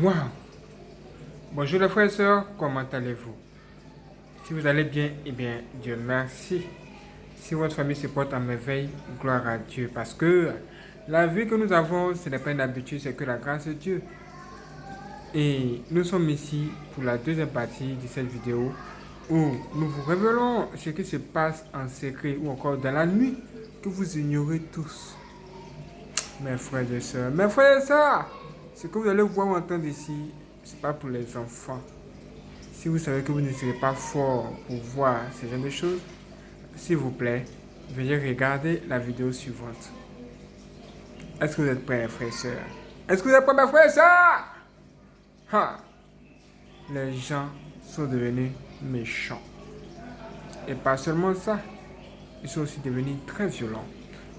Waouh! Bonjour les frères et sœurs, comment allez-vous? Si vous allez bien, eh bien, Dieu merci. Si votre famille se porte à merveille, gloire à Dieu. Parce que la vie que nous avons, ce n'est pas une habitude, c'est que la grâce de Dieu. Et nous sommes ici pour la deuxième partie de cette vidéo où nous vous révélons ce qui se passe en secret ou encore dans la nuit que vous ignorez tous. Mes frères et sœurs, ce que vous allez voir ou entendre ici, ce n'est pas pour les enfants. Si vous savez que vous ne serez pas fort pour voir ce genre de choses, s'il vous plaît, veuillez regarder la vidéo suivante. Est-ce que vous êtes prêts, mes frères et sœurs? Est-ce que vous êtes prêts, mes frères et sœurs? Ha! Les gens sont devenus méchants. Et pas seulement ça, ils sont aussi devenus très violents.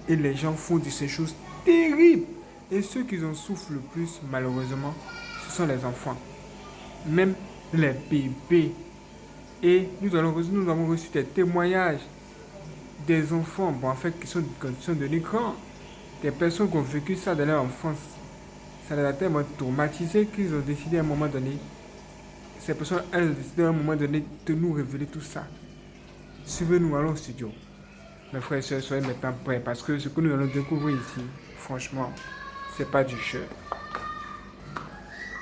Et les gens font de ces choses terribles. Et ceux qui en souffrent le plus, malheureusement, ce sont les enfants. Même les bébés. Et nous avons reçu des témoignages des enfants, qui sont devenus grands. Des personnes qui ont vécu ça dans leur enfance. Ça les a tellement traumatisés qu'ils ont décidé à un moment donné, ces personnes, elles ont décidé à un moment donné de nous révéler tout ça. Suivez-nous, allons au studio. Mes frères et sœurs, soyez maintenant prêts parce que ce que nous allons découvrir ici, franchement, c'est pas du jeu.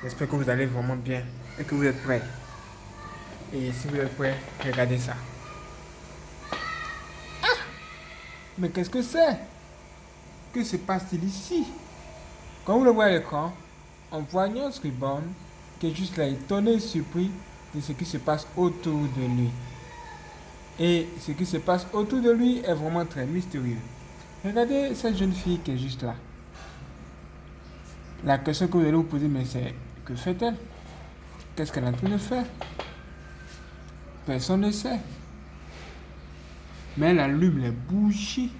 J'espère que vous allez vraiment bien et que vous êtes prêts. Et si vous êtes prêts, regardez ça. Mais qu'est-ce que c'est? Que se passe-t-il ici? Quand vous le voyez à l'écran, on voit Niels Reborn qui est juste là étonné et surpris de ce qui se passe autour de lui. Et ce qui se passe autour de lui est vraiment très mystérieux. Regardez cette jeune fille qui est juste là. La question que vous allez vous poser, mais c'est que fait-elle? Qu'est-ce qu'elle est en train de faire? Personne ne sait. Mais elle allume les bougies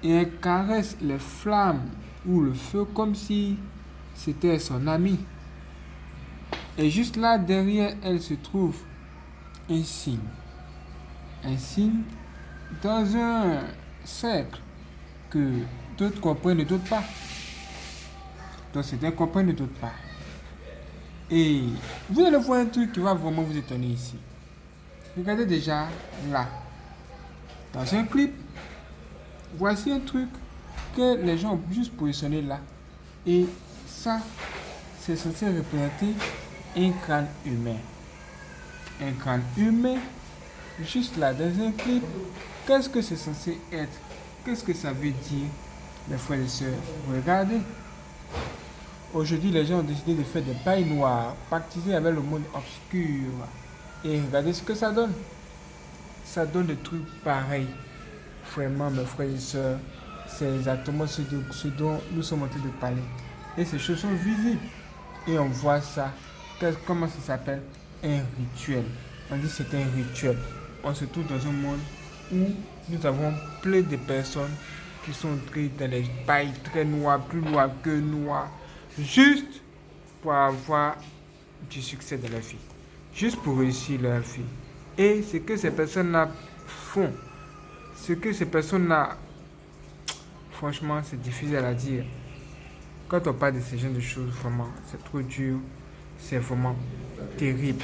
et elle caresse les flammes ou le feu comme si c'était son ami. Et juste là derrière elle se trouve un signe. Un signe dans un cercle que d'autres comprennent et d'autres pas. Donc certains comprennent et d'autres pas. Et vous allez voir un truc qui va vraiment vous étonner ici. Regardez déjà là. Dans un clip, voici un truc que les gens ont juste positionné là. Et ça, c'est censé représenter un crâne humain. Un crâne humain, juste là, dans un clip. Qu'est-ce que c'est censé être? Qu'est-ce que ça veut dire, mes frères et sœurs? Regardez. Aujourd'hui, les gens ont décidé de faire des pailles noires, pactiser avec le monde obscur. Et regardez ce que ça donne. Ça donne des trucs pareils. Vraiment, mes frères et sœurs, c'est exactement ce dont nous sommes en train de parler. Et ces choses sont visibles. Et on voit ça. Comment ça s'appelle? Un rituel. On dit que c'est un rituel. On se trouve dans un monde où nous avons plein de personnes qui sont entrées dans des pailles très noires, plus noires que noires, juste pour avoir du succès dans leur vie. Juste pour réussir leur vie. Et ce que ces personnes-là font, ce que ces personnes-là, franchement, c'est difficile à dire. Quand on parle de ce genre de choses, vraiment, c'est trop dur, c'est vraiment terrible.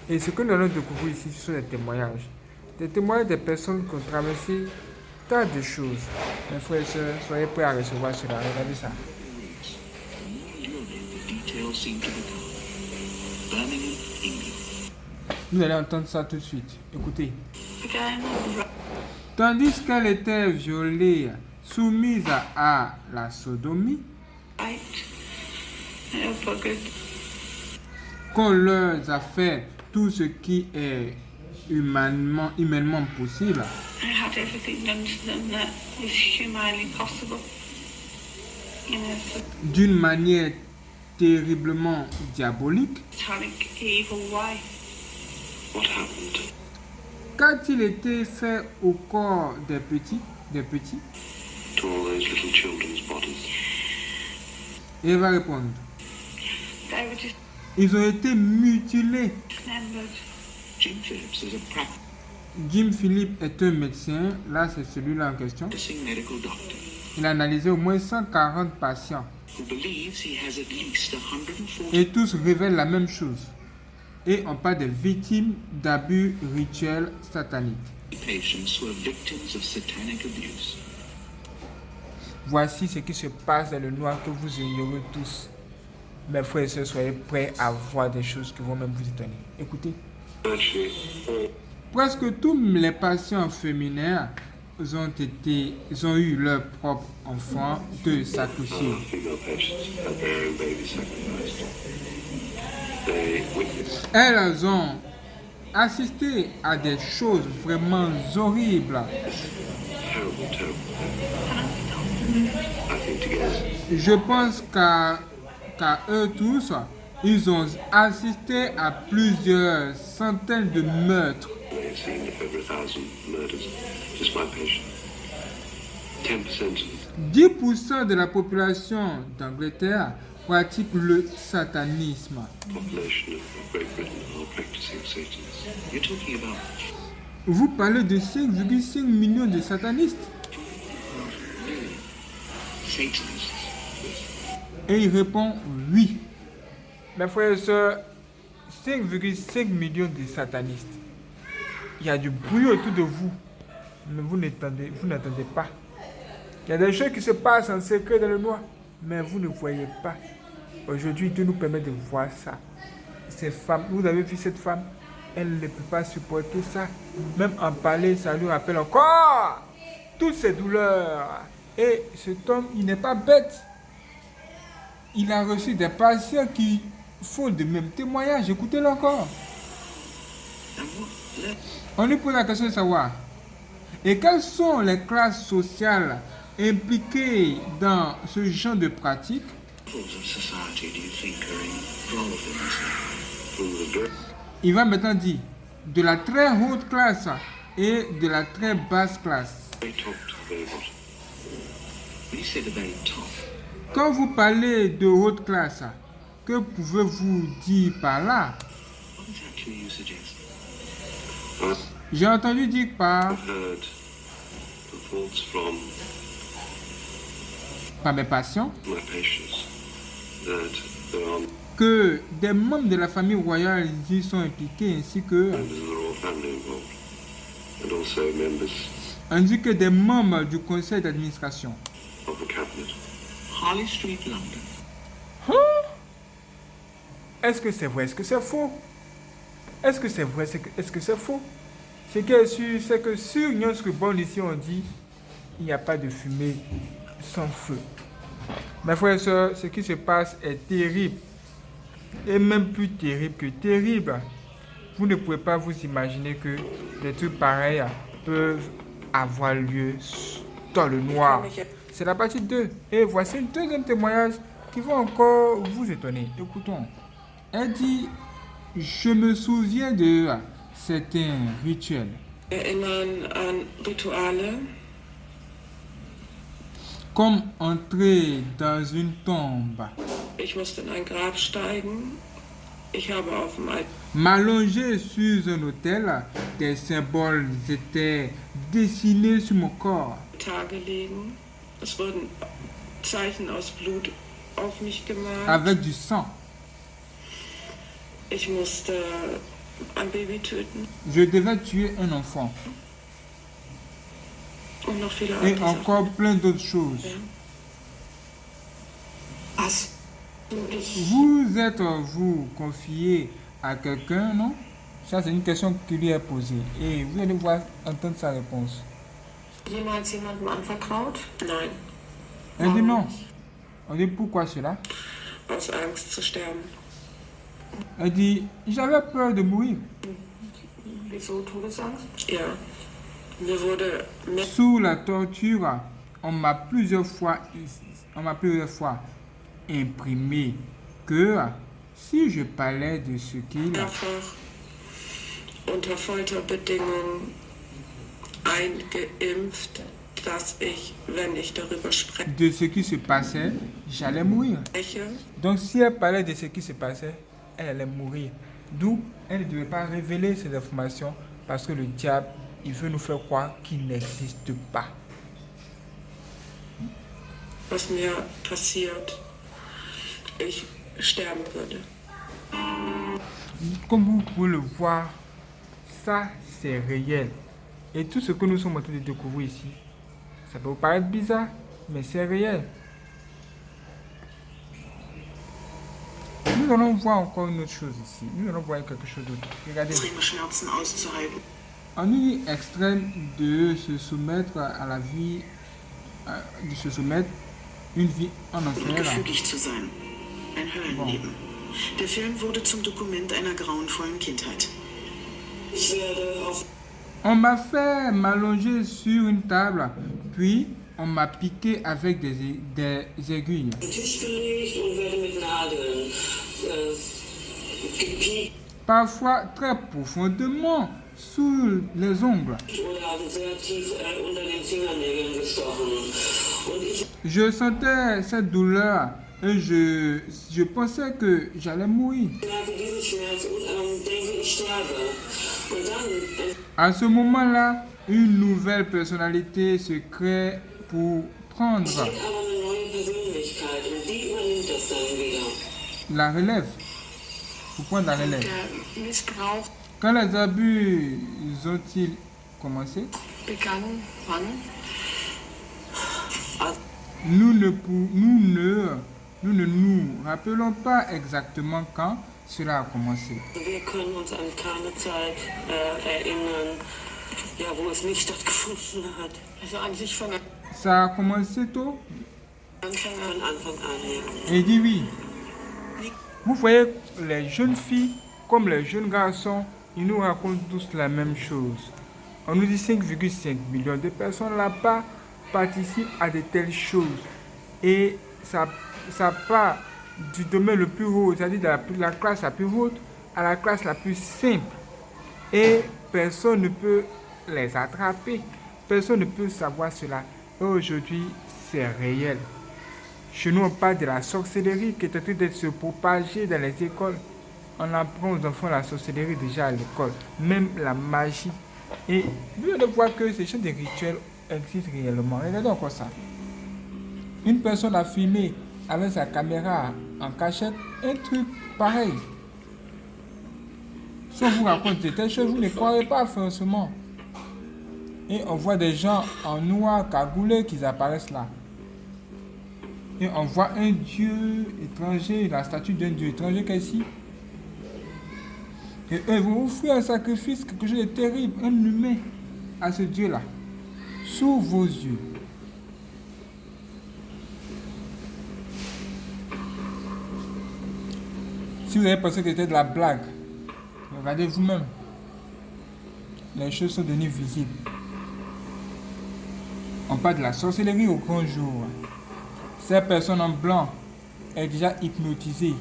Et ce que nous allons découvrir ici, ce sont des témoignages. Des témoignages des personnes qui ont traversé tas de choses. Mes frères et sœurs, soyez prêts à recevoir cela. Regardez ça. Vous allez entendre ça tout de suite. Écoutez. Tandis qu'elle était violée, soumise à la sodomie, qu'on leur a fait tout ce qui est humainement possible, d'une manière terriblement diabolique. Qu'a-t-il été fait au corps des petits? Et il va répondre. Ils ont été mutilés. Jim Phillips est un médecin. Là, c'est celui-là en question. Il a analysé au moins 140 patients. Et tous révèlent la même chose. Et on parle des victimes d'abus rituels sataniques. Voici ce qui se passe dans le noir que vous ignorez tous. Mes frères et sœurs, soyez prêts à voir des choses qui vont même vous étonner. Écoutez. Presque tous les patients féminins ont eu leur propre enfant de sacrifier. Elles ont assisté à des choses vraiment horribles. Je pense qu'à eux tous, ils ont assisté à plusieurs centaines de meurtres. 10% de la population d'Angleterre pratique le satanisme. Vous parlez de 5,5 millions de satanistes. Et il répond oui. Mes frères et sœurs, 5,5 millions de satanistes. Il y a du bruit autour de vous, mais vous n'entendez pas. Il y a des choses qui se passent en secret dans le noir, mais vous ne voyez pas. Aujourd'hui, Dieu nous permet de voir ça. Ces femmes, vous avez vu cette femme, elle ne peut pas supporter ça. Même en parler, ça lui rappelle encore toutes ces douleurs. Et cet homme, il n'est pas bête. Il a reçu des patients qui font de même témoignages. Écoutez-le encore. On lui pose la question de savoir. Et quelles sont les classes sociales impliquées dans ce genre de pratique? Il va maintenant dire de la très haute classe et de la très basse classe. Quand vous parlez de haute classe, que pouvez-vous dire par là? J'ai entendu dire par mes patients que des membres de la famille royale y sont impliqués, ainsi que ainsi que des membres du conseil d'administration. Harley Street, London. Est-ce que c'est vrai? Est-ce que c'est faux? Est-ce que c'est vrai? Est-ce que c'est faux? Ce qui est sûr, c'est que sur Union Scribble, ici on dit il n'y a pas de fumée sans feu. Mes frères et sœurs, ce qui se passe est terrible. Et même plus terrible que terrible. Vous ne pouvez pas vous imaginer que des trucs pareils peuvent avoir lieu dans le noir. C'est la partie 2. Et voici un deuxième témoignage qui va encore vous étonner. Écoutons. Elle dit, je me souviens de certains rituels. Erinnern an Rituale. Comme entrer dans une tombe. Ich musste in ein Grab steigen. Ich habe auf dem alten M'allonger sur un autel, des symboles étaient dessinés sur mon corps. Tage legen. Es wurden Zeichen aus Blut auf mich gemalt. Avec du sang. Ich musste ein Baby töten. Je devais tuer un enfant. Und noch viele Et andere encore plein d'autres choses. Sachen. Was? Vous êtes-vous confié à quelqu'un, non? Ça, c'est une question qui lui est posée. Et vous allez voir, entendre sa réponse. Jemals jemandem anvertraut? Nein. Elle dit non. On dit pourquoi cela? Aus Angst zu sterben. Elle dit, j'avais peur de mourir. Wieso Todesangst? Ja. Mir wurde Sous la torture, on m'a plusieurs fois imprimé que si je parlais de ce qu'il mehrfach unter Folterbedingungen eingeimpft, dass ich, wenn ich darüber de ce qui se passait, j'allais mourir. spreche, Donc si elle parlait de ce qui se passait, elle allait mourir. D'où elle ne devait pas révéler ces informations parce que le diable, il veut nous faire croire qu'il n'existe pas. was mir passiert. ich sterben würde. Comme vous pouvez le voir, ça c'est réel. Et tout ce que nous sommes en train de découvrir ici, ça peut vous paraître bizarre, mais c'est réel. Nous allons voir encore une autre chose ici. Nous allons voir quelque chose d'autre. Regardez. Extreme Schmerzen auszuhalten. En une extrême de se soumettre à la vie, de se soumettre une vie en Und enfer. gefügig zu sein. Ein Höllenleben. Der Film wurde zum Dokument einer grauenvollen Kindheit. Ich werde auf On m'a fait m'allonger sur une table, puis on m'a piqué avec des aiguilles. den Tisch gelegt und werde mit Nadeln gepiekt Parfois très profondément sous les ongles. oder sehr tief unter den Fingernägeln gestochen. Und ich Je sentais cette douleur et je pensais que j'allais mourir. merke diesen Schmerz und denke, ich sterbe. Und dann À ce moment-là, une nouvelle personnalité se crée pour prendre entsteht aber eine neue Persönlichkeit und die übernimmt das dann wieder. la relève. Pour prendre la relève. Der Missbrauch Quand les abus ont-ils commencé? begann, wann? Nous ne nous rappelons pas exactement quand cela a commencé. Wir können uns an keine Zeit erinnern, ja, wo es nicht stattgefunden hat. Also eigentlich von Ça a commencé tôt? Anfang an, ja. Et il dit oui. Vous voyez, les jeunes filles comme les jeunes garçons, ils nous racontent tous la même chose. On nous dit 5,5 millions de personnes là-bas participent à de telles choses. Et ça part du domaine le plus haut, c'est-à-dire de la classe la plus haute à la classe la plus simple. Et personne ne peut les attraper. Personne ne peut savoir cela. Et aujourd'hui, c'est réel. Chez nous, on parle de la sorcellerie qui est en train de se propager dans les écoles. On apprend aux enfants la sorcellerie déjà à l'école, même la magie. Et vous allez voir que ces choses de rituels existent réellement. Regardez encore ça. Une personne a filmé avec sa caméra en cachette un truc pareil. Si on vous raconte de telles choses, vous ne croirez pas forcément. Et on voit des gens en noir cagoulés qui apparaissent là. Et on voit un dieu étranger, la statue d'un dieu étranger qui est ici. Et eux, ils vont offrir un sacrifice, quelque chose de terrible, un humain à ce dieu-là. Sous vos yeux. Si vous avez pensé que c'était de la blague, regardez vous-même. Les choses sont devenues visibles. On parle de la sorcellerie au grand jour. Cette personne en blanc est déjà hypnotisée.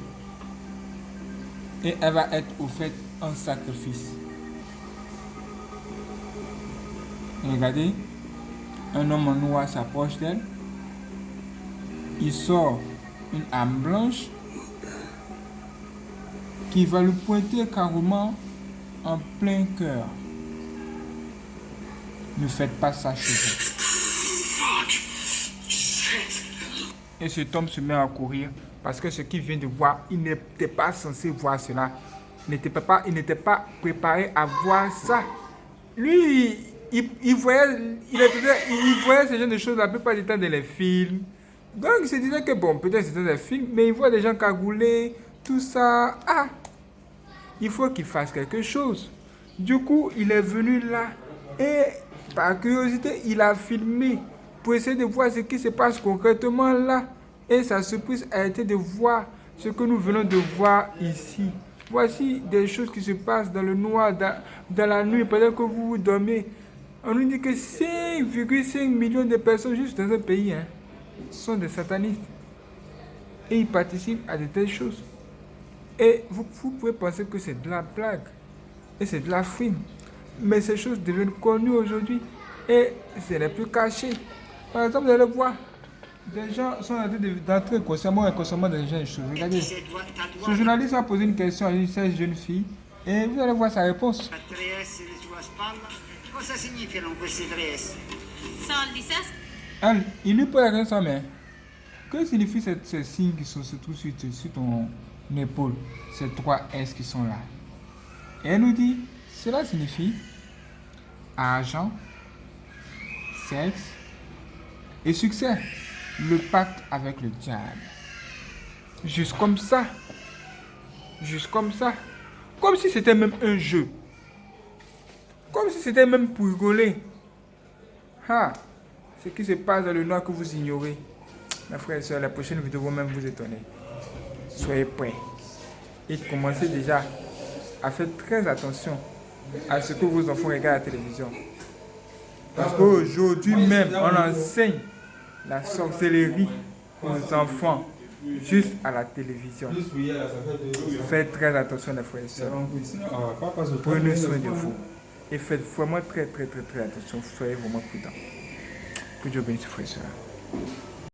Et elle va être offerte un sacrifice. Regardez, un homme en noir s'approche d'elle. Il sort une arme blanche qui va lui pointer carrément en plein cœur. Ne faites pas ça chez vous. Et cet homme se met à courir parce que ce qu'il vient de voir, il n'était pas censé voir cela. Il n'était pas préparé à voir ça. Lui, il voyait ce genre de choses la plupart du temps dans les films. Donc il se disait que bon, peut-être c'était des films, mais il voit des gens cagoulés, tout ça. Ah, il faut qu'il fasse quelque chose. Du coup, il est venu là et par curiosité, il a filmé pour essayer de voir ce qui se passe concrètement là. Et sa surprise a été de voir ce que nous venons de voir ici. Voici des choses qui se passent dans le noir, dans la nuit, pendant que vous dormez. On nous dit que 5,5 millions de personnes juste dans un pays sont des satanistes. Et ils participent à de telles choses. Et vous pouvez penser que c'est de la blague. Et c'est de la frime. Mais ces choses deviennent connues aujourd'hui. Et ce n'est plus caché. Par exemple, vous allez voir, des gens sont en train d'entrer consciemment et inconsciemment dans des choses. Regardez, ce journaliste a posé une question à une jeune fille et vous allez voir sa réponse. Cosa significano questi 3S? Soldi, ses? Elle, il lui pose la question, mais Que signifient ces signes qui se trouvent sur ton épaule? Ces 3 S qui sont là. Et elle nous dit, cela signifie argent, sexe et succès. Le pacte avec le diable. Juste comme ça. Juste comme ça. Comme si c'était même un jeu. Comme si c'était même pour rigoler. Ah, ce qui se passe dans le noir que vous ignorez. Mes frères et sœurs, la prochaine vidéo va même vous étonner. Soyez prêts. Et commencez déjà à faire très attention à ce que vos enfants regardent à la télévision. Parce qu'aujourd'hui même, on enseigne la sorcellerie aux enfants juste à la télévision. Faites très attention, les frères et sœurs. Prenez soin de vous. Et faites vraiment très attention. Soyez vraiment prudents. Que Dieu bénisse, frères et sœurs.